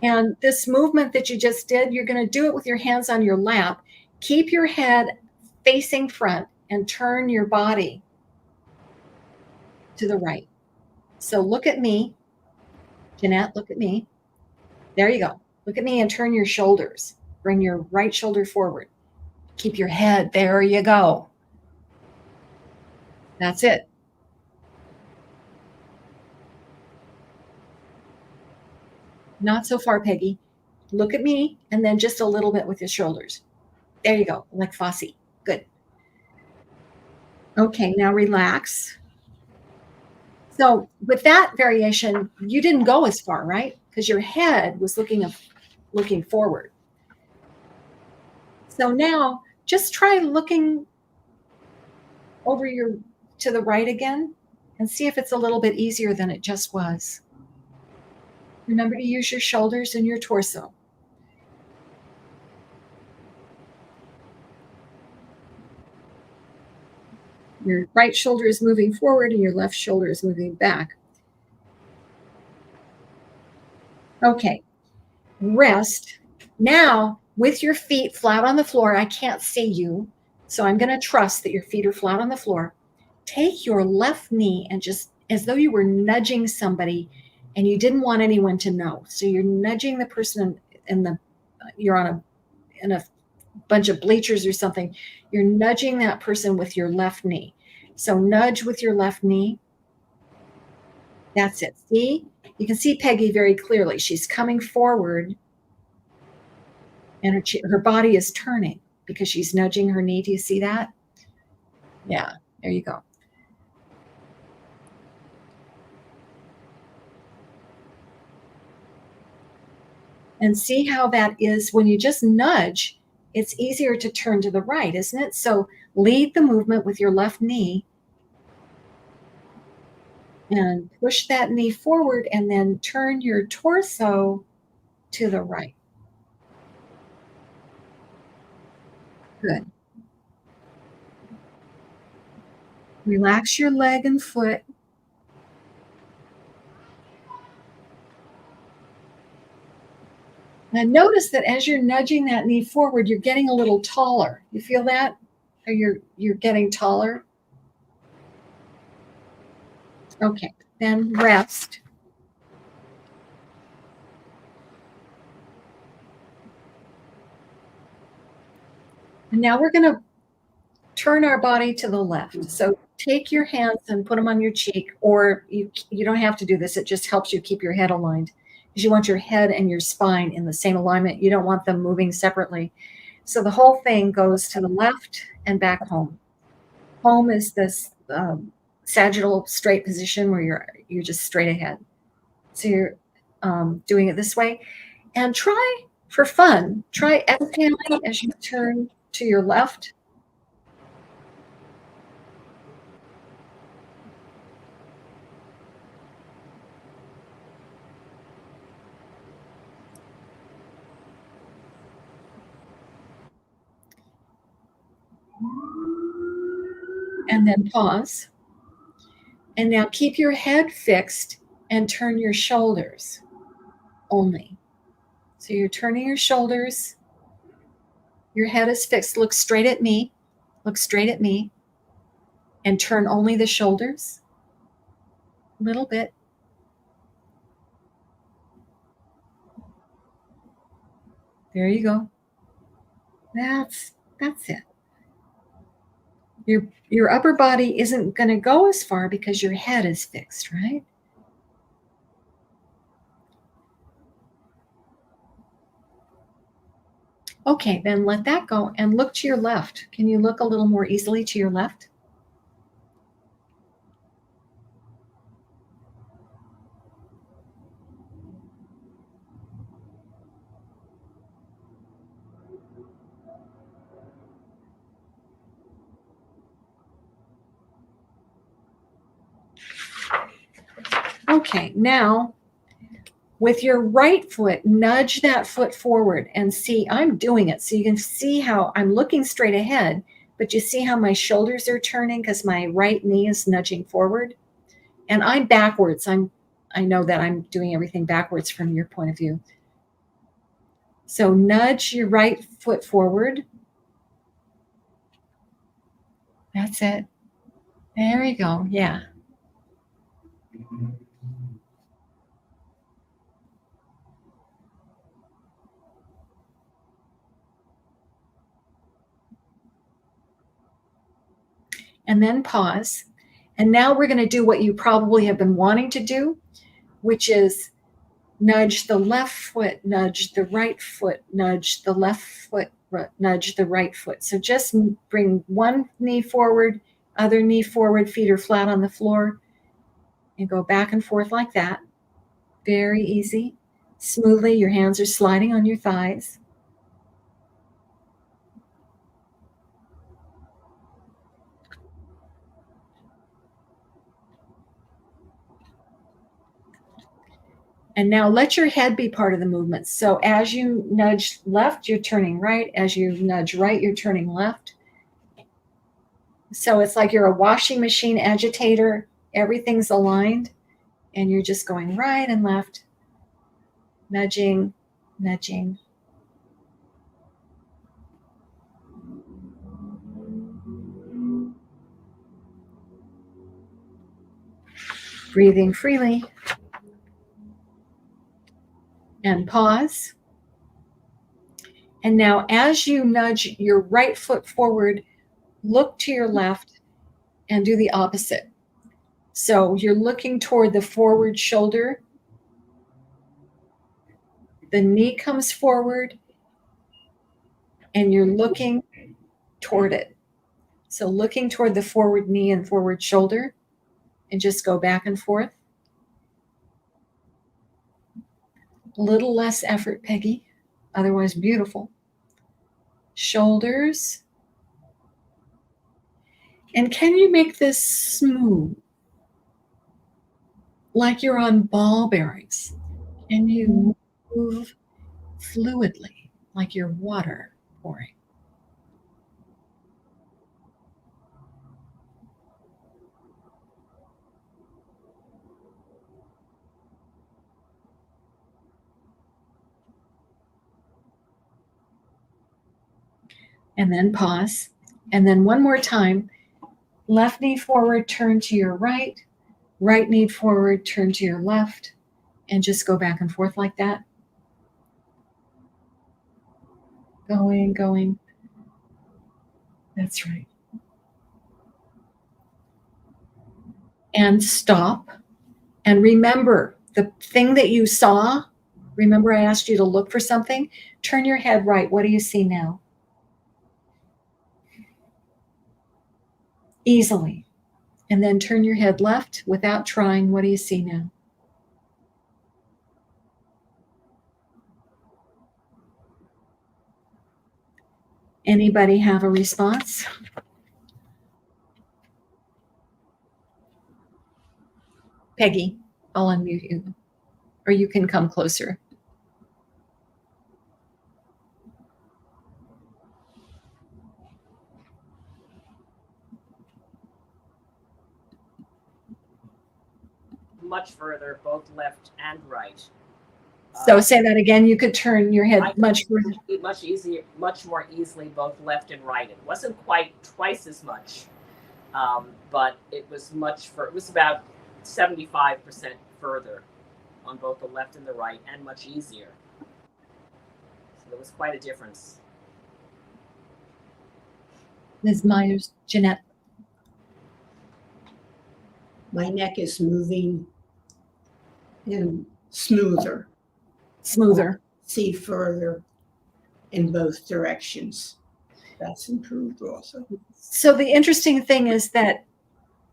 And this movement that you just did, you're going to do it with your hands on your lap. Keep your head facing front and turn your body to the right. So look at me. Jeanette, look at me. There you go. Look at me and turn your shoulders. Bring your right shoulder forward. Keep your head. There you go. That's it. Not so far, Peggy. Look at me and then just a little bit with your shoulders. There you go, like Fosse. Good. Okay, now relax. So with that variation, you didn't go as far, right? Because your head was looking forward. So now just try looking over to the right again and see if it's a little bit easier than it just was. Remember to use your shoulders and your torso. Your right shoulder is moving forward and your left shoulder is moving back. Okay, rest. Now, with your feet flat on the floor, I can't see you, so I'm going to trust that your feet are flat on the floor. Take your left knee and just as though you were nudging somebody and you didn't want anyone to know. So you're nudging the person you're in a bunch of bleachers or something. You're nudging that person with your left knee. So nudge with your left knee. That's it. See? You can see Peggy very clearly. She's coming forward and her body is turning because she's nudging her knee. Do you see that? Yeah, there you go. And see how that is when you just nudge, it's easier to turn to the right, isn't it? So lead the movement with your left knee and push that knee forward and then turn your torso to the right. Good. Relax your leg and foot. And notice that as you're nudging that knee forward, you're getting a little taller. You feel that? Or you're getting taller? Okay, then rest. And now we're going to turn our body to the left. So take your hands and put them on your cheek, or you don't have to do this. It just helps you keep your head aligned because you want your head and your spine in the same alignment. You don't want them moving separately. So the whole thing goes to the left and back home. Home is this sagittal straight position where you're just straight ahead. So you're doing it this way. And try for fun, try exhaling as you turn to your left. And then pause. And now keep your head fixed and turn your shoulders only. So you're turning your shoulders. Your head is fixed. Look straight at me. Look straight at me. And turn only the shoulders. A little bit. There you go. That's it. Your upper body isn't going to go as far because your head is fixed, right? Okay, then let that go and look to your left. Can you look a little more easily to your left? Okay, now with your right foot, nudge that foot forward and see, I'm doing it. So you can see how I'm looking straight ahead, but you see how my shoulders are turning because my right knee is nudging forward. And I'm backwards. I know that I'm doing everything backwards from your point of view. So nudge your right foot forward. That's it. There you go. Yeah. And then pause. And now we're going to do what you probably have been wanting to do, which is nudge the left foot, nudge the right foot, nudge the left foot, nudge the right foot. So just bring one knee forward, other knee forward, feet are flat on the floor, and go back and forth like that. Very easy. Smoothly, your hands are sliding on your thighs. And now let your head be part of the movement. So as you nudge left, you're turning right. As you nudge right, you're turning left. So it's like you're a washing machine agitator. Everything's aligned, and you're just going right and left, nudging, nudging. Breathing freely. And pause. And now as you nudge your right foot forward, look to your left and do the opposite. So you're looking toward the forward shoulder. The knee comes forward and you're looking toward it. So looking toward the forward knee and forward shoulder, and just go back and forth. A little less effort, Peggy. Otherwise beautiful. Shoulders. And can you make this smooth? Like you're on ball bearings. Can you move fluidly, like you're water pouring? And then pause. And then one more time, left knee forward, turn to your right, right knee forward, turn to your left, and just go back and forth like that. Going, going. That's right. And stop. And remember the thing that you saw. Remember I asked you to look for something? Turn your head right. What do you see now? Easily. And then turn your head left without trying. What do you see now? Anybody have a response? Peggy, I'll unmute you, or you can come closer. Much further, both left and right. So say that again. You could turn your head much further. Much easier, much more easily, both left and right. It wasn't quite twice as much, but it was it was about 75% further on both the left and the right, and much easier. So there was quite a difference. Ms. Myers, Jeanette. My neck is moving and smoother. Smoother. See further in both directions. That's improved also. So the interesting thing is that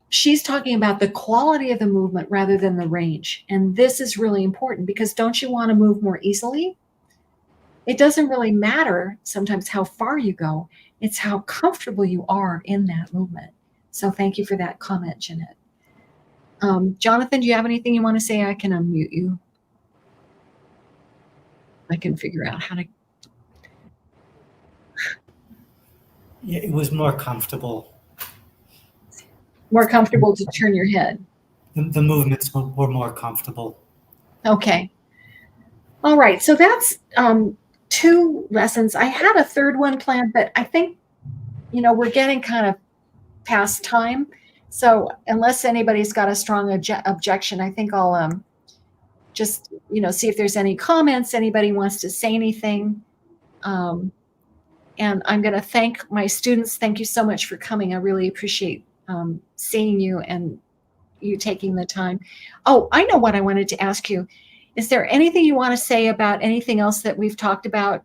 she's talking about the quality of the movement rather than the range. And this is really important because don't you want to move more easily? It doesn't really matter sometimes how far you go. It's how comfortable you are in that movement. So thank you for that comment, Jeanette. Jonathan, do you have anything you want to say? I can unmute you. I can figure out how to. Yeah, it was more comfortable. More comfortable to turn your head. The movements were more comfortable. Okay. All right. So that's 2 lessons. I had a third one planned, but I think, we're getting kind of past time. So unless anybody's got a strong objection, I think I'll just, see if there's any comments, anybody wants to say anything. And I'm going to thank my students. Thank you so much for coming. I really appreciate seeing you and you taking the time. Oh, I know what I wanted to ask you. Is there anything you want to say about anything else that we've talked about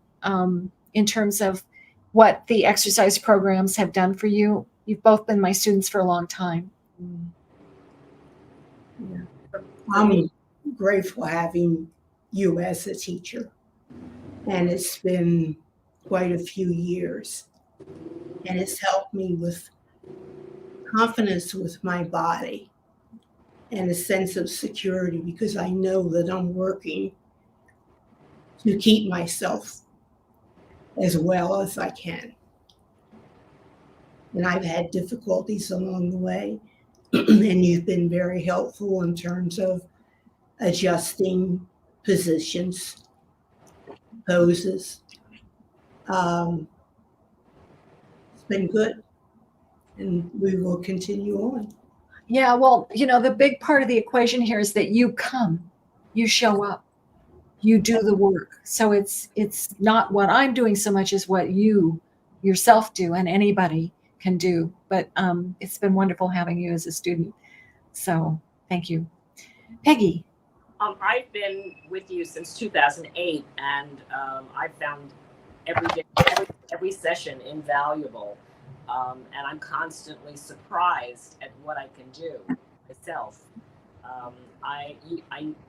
in terms of what the exercise programs have done for you? You've both been my students for a long time. Yeah. I'm grateful having you as a teacher. And it's been quite a few years. And it's helped me with confidence with my body and a sense of security because I know that I'm working to keep myself as well as I can. And I've had difficulties along the way, and you've been very helpful in terms of adjusting positions, poses. It's been good, and we will continue on. Yeah, well, the big part of the equation here is that you come, you show up, you do the work. So it's not what I'm doing so much as what you yourself do, and anybody can do. But it's been wonderful having you as a student. So thank you. Peggy. I've been with you since 2008, and I've found every day, every session invaluable. And I'm constantly surprised at what I can do myself.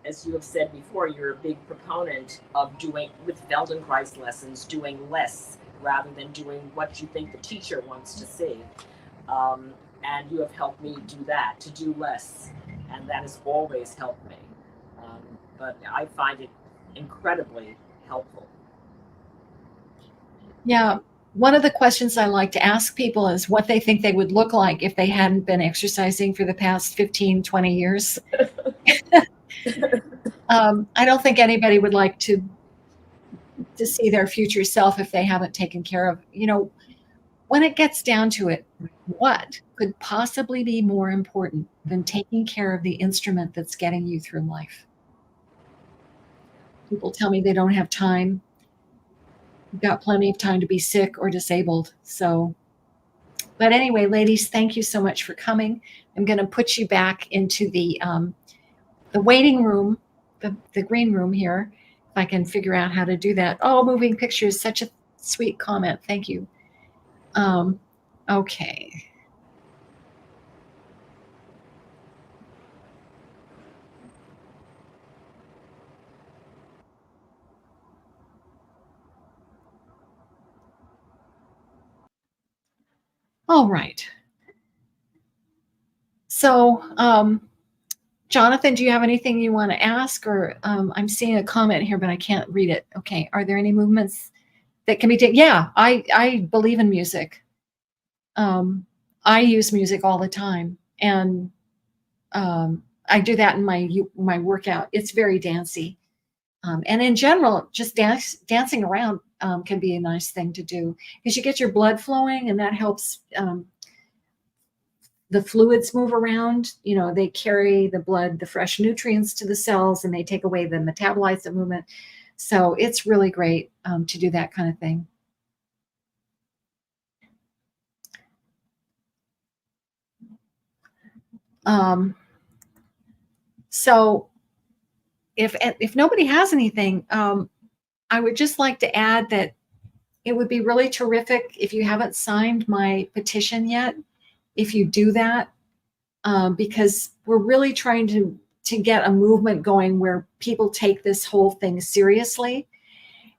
As you have said before, you're a big proponent of doing, with Feldenkrais lessons, doing less rather than doing what you think the teacher wants to see. And you have helped me do that, to do less. And that has always helped me. But I find it incredibly helpful. Yeah. One of the questions I like to ask people is what they think they would look like if they hadn't been exercising for the past 15, 20 years. I don't think anybody would like to see their future self if they haven't taken care of, when it gets down to it, what could possibly be more important than taking care of the instrument that's getting you through life? People tell me they don't have time. You've got plenty of time to be sick or disabled. So, but anyway, ladies, thank you so much for coming. I'm going to put you back into the waiting room, the green room here, if I can figure out how to do that. Oh, moving pictures, such a sweet comment. Thank you. Okay. All right. So, Jonathan, do you have anything you want to ask? Or I'm seeing a comment here, but I can't read it. Okay. Are there any movements that can be taken? Yeah, I believe in music. I use music all the time, and I do that in my workout. It's very dancey, and in general, just dancing around can be a nice thing to do because you get your blood flowing, and that helps the fluids move around. They carry the blood, the fresh nutrients to the cells, and they take away the metabolites of movement. So it's really great to do that kind of thing. So if nobody has anything, I would just like to add that it would be really terrific if you haven't signed my petition yet, if you do that, because we're really trying to get a movement going where people take this whole thing seriously.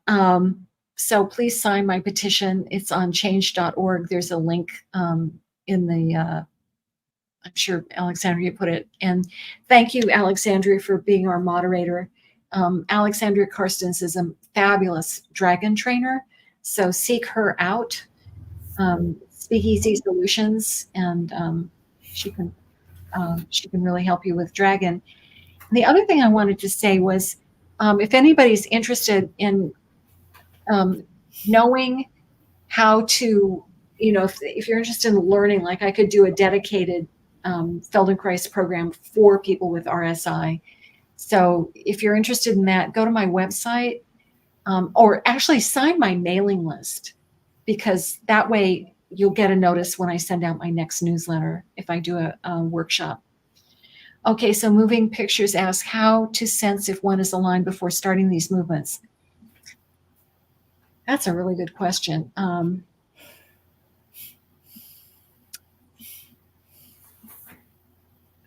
So please sign my petition. It's on change.org. There's a link in the I'm sure Alexandria put it. And thank you, Alexandria, for being our moderator. Alexandria Karstens is a fabulous dragon trainer. So seek her out, Speakeasy Solutions, and she can really help you with dragon. And the other thing I wanted to say was, if anybody's interested in knowing how to, if you're interested in learning, like I could do a dedicated Feldenkrais program for people with RSI. So if you're interested in that, go to my website, or actually sign my mailing list, because that way you'll get a notice when I send out my next newsletter if I do a workshop. Okay, so Moving Pictures asks how to sense if one is aligned before starting these movements. That's a really good question.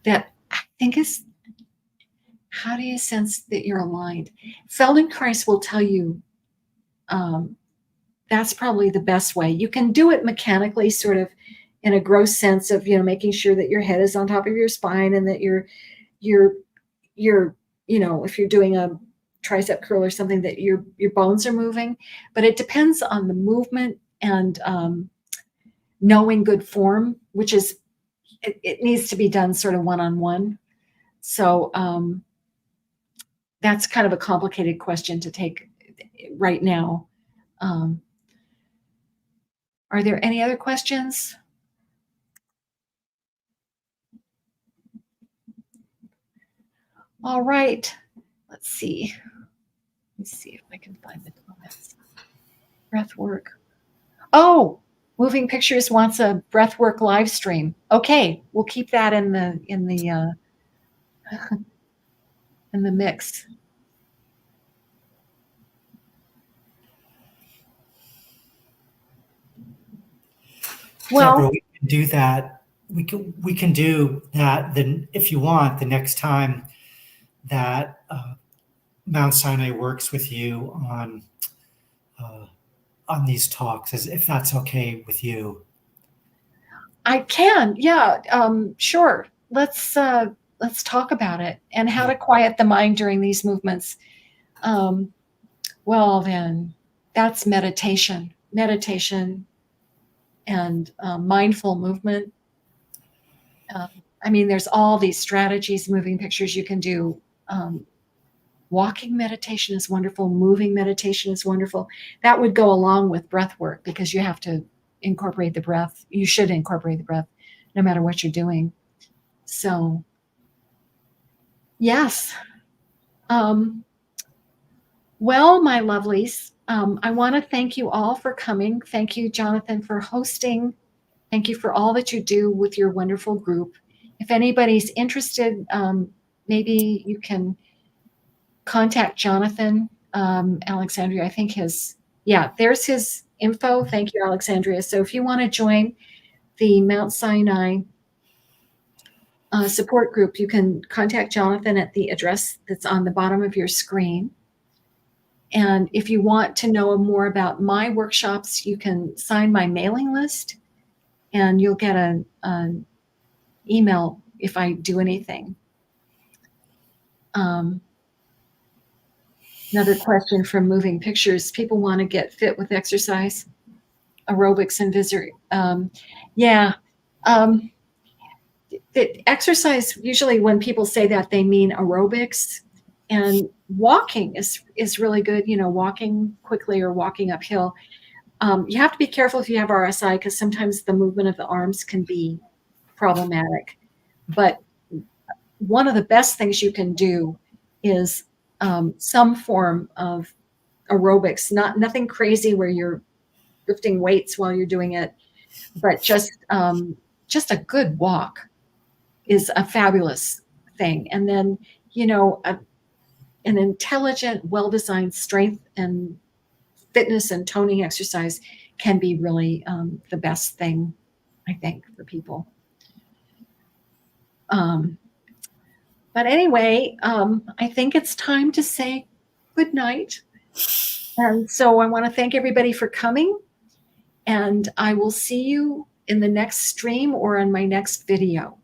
That I think is, how do you sense that you're aligned? Feldenkrais will tell you that's probably the best way. You can do it mechanically, sort of in a gross sense of, making sure that your head is on top of your spine and that you're your, if you're doing a tricep curl or something, that your bones are moving, but it depends on the movement and knowing good form, which is, it needs to be done sort of one-on-one. So that's kind of a complicated question to take right now. Are there any other questions? All right, let's see. Let me see if I can find the comments. Breath work. Oh, Moving Pictures wants a breathwork live stream. Okay, we'll keep that in the in the mix. Well, Deborah, we can do that. We can do that. Then, if you want, the next time that Mount Sinai works with you on these talks, as if that's okay with you. I can, yeah, sure. Let's talk about it and how to quiet the mind during these movements. Well, then, that's meditation and mindful movement. I mean, there's all these strategies, moving pictures you can do. Walking meditation is wonderful. Moving meditation is wonderful. That would go along with breath work because you have to incorporate the breath. You should incorporate the breath no matter what you're doing. So, yes. Well, my lovelies, I want to thank you all for coming. Thank you, Jonathan, for hosting. Thank you for all that you do with your wonderful group. If anybody's interested, maybe you can contact Jonathan, Alexandria. I think there's his info. Thank you, Alexandria. So if you want to join the Mount Sinai support group, you can contact Jonathan at the address that's on the bottom of your screen. And if you want to know more about my workshops, you can sign my mailing list and you'll get an email if I do anything. Another question from Moving Pictures. People want to get fit with exercise, aerobics and visor. The exercise, usually when people say that, they mean aerobics. And walking is really good, walking quickly or walking uphill. You have to be careful if you have RSI because sometimes the movement of the arms can be problematic. But one of the best things you can do is some form of aerobics, nothing crazy where you're lifting weights while you're doing it, but just a good walk is a fabulous thing. And then, an intelligent, well-designed strength and fitness and toning exercise can be really the best thing, I think, for people. But anyway, I think it's time to say good night. And so I want to thank everybody for coming. And I will see you in the next stream or on my next video.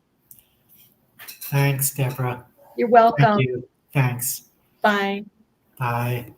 Thanks, Deborah. You're welcome. Thank you. Thanks. Bye. Bye.